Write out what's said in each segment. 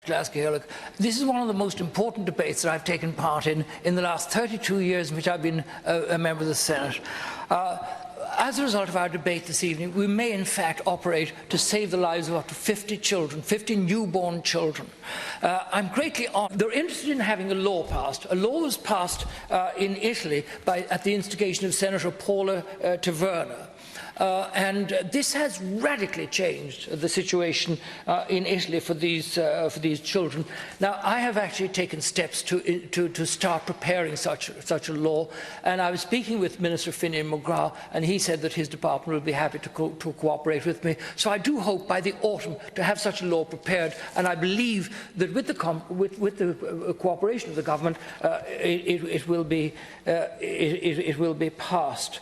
This is one of the most important debates that I've taken part in the last 32 years in which I've been a member of the Senate. As a result of our debate this evening, we may in fact operate to save the lives of up to 50 children, 50 newborn children. I'm greatly honored. They're interested in having a law passed. A law was passed in Italy at the instigation of Senator Paula Taverna. And this has radically changed the situation in Italy for these children. Now, I have actually taken steps to start preparing such a law, and I was speaking with Minister Finian McGrath, and he said that his department will be happy to cooperate with me. So I do hope by the autumn to have such a law prepared, and I believe that with the cooperation of the government, it will be passed.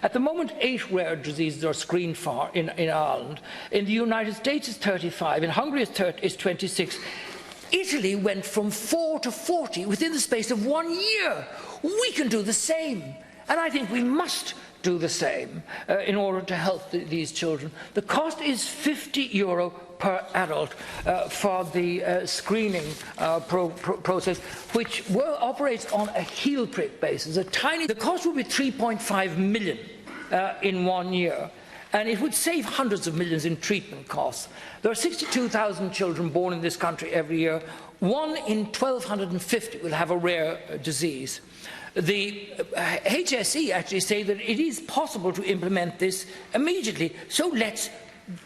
At the moment, 8 rare diseases are screened for in Ireland. In the United States, it's 35. In Hungary, it's 26. Italy went from 4 to 40 within the space of 1 year. We can do the same. And I think we must do the same in order to help these children. The cost is €50 per adult for the screening process, which operates on a heel prick basis. The cost would be €3.5 million in 1 year, and it would save hundreds of millions in treatment costs. There are 62,000 children born in this country every year. 1 in 1,250 will have a rare disease. The HSE actually say that it is possible to implement this immediately, so let's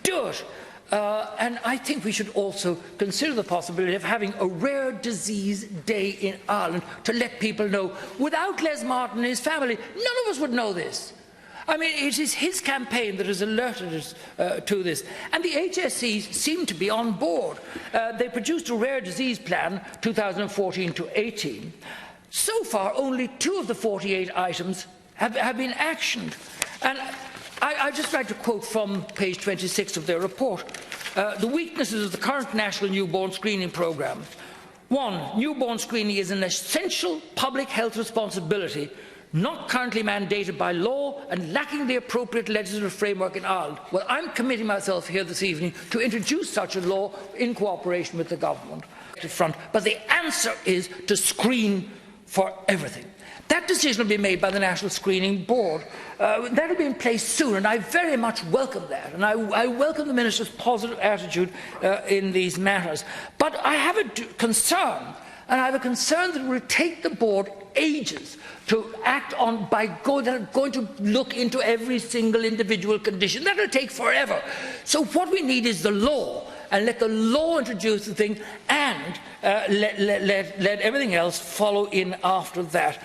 do it. And I think we should also consider the possibility of having a rare disease day in Ireland to let people know. Without Les Martin and his family, none of us would know this. I mean, it is his campaign that has alerted us to this. And the HSE seem to be on board. They produced a rare disease plan, 2014 to 18. So far, only 2 of the 48 items have been actioned. And I'd just like to quote from page 26 of their report. The weaknesses of the current national newborn screening programme. 1. Newborn screening is an essential public health responsibility not currently mandated by law and lacking the appropriate legislative framework in Ireland. Well, I'm committing myself here this evening to introduce such a law in cooperation with the government. But the answer is to screen for everything. That decision will be made by the National Screening Board. That will be in place soon, and I very much welcome that. And I welcome the Minister's positive attitude in these matters. But I have a concern, and I have a concern that it will take the Board ages to act on by going to look into every single individual condition. That will take forever. So what we need is the law, and let the law introduce the thing, and let everything else follow in after that.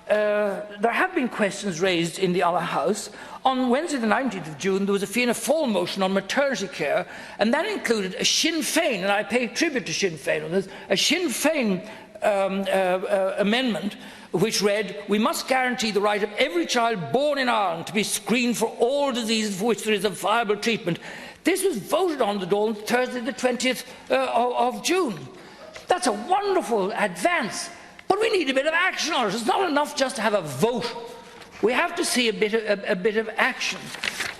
There have been questions raised in the other House. On Wednesday the 19th of June there was a Fianna Fáil motion on maternity care, and that included a Sinn Féin, and I pay tribute to Sinn Féin on this, a Sinn Féin amendment which read, "We must guarantee the right of every child born in Ireland to be screened for all diseases for which there is a viable treatment." This was voted on on Thursday the 20th of June. That's a wonderful advance, but we need a bit of action on it. It's not enough just to have a vote. We have to see a bit of action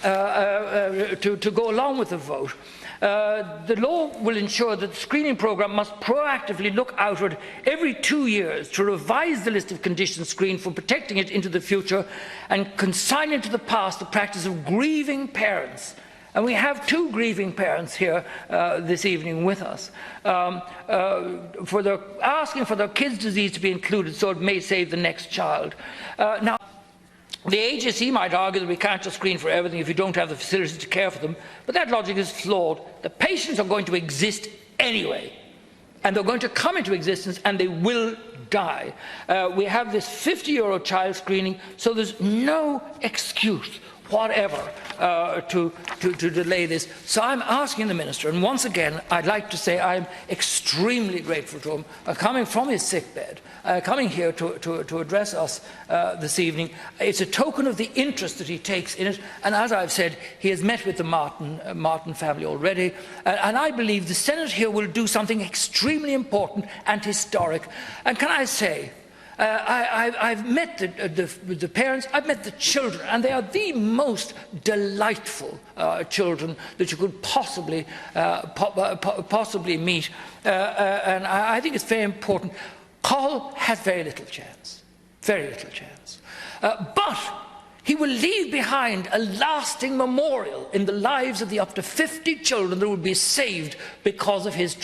to go along with the vote. The law will ensure that the screening programme must proactively look outward every 2 years to revise the list of conditions screened for protecting it into the future and consign into the past the practice of grieving parents. And we have 2 grieving parents here this evening with us, asking for their kid's disease to be included so it may save the next child. Now, the HSE might argue that we can't just screen for everything if you don't have the facilities to care for them, but that logic is flawed. The patients are going to exist anyway, and they're going to come into existence and they will die. We have this €50 child screening, so there's no excuse whatever to delay this. So I'm asking the Minister, and once again I'd like to say I'm extremely grateful to him coming from his sickbed, coming here to address us this evening. It's a token of the interest that he takes in it, and as I've said, he has met with the Martin family already, and I believe the Senate here will do something extremely important and historic. And can I say, I've met the parents, I've met the children, and they are the most delightful children that you could possibly meet. And I think it's very important. Cathal has very little chance, very little chance. But he will leave behind a lasting memorial in the lives of the up to 50 children that will be saved because of his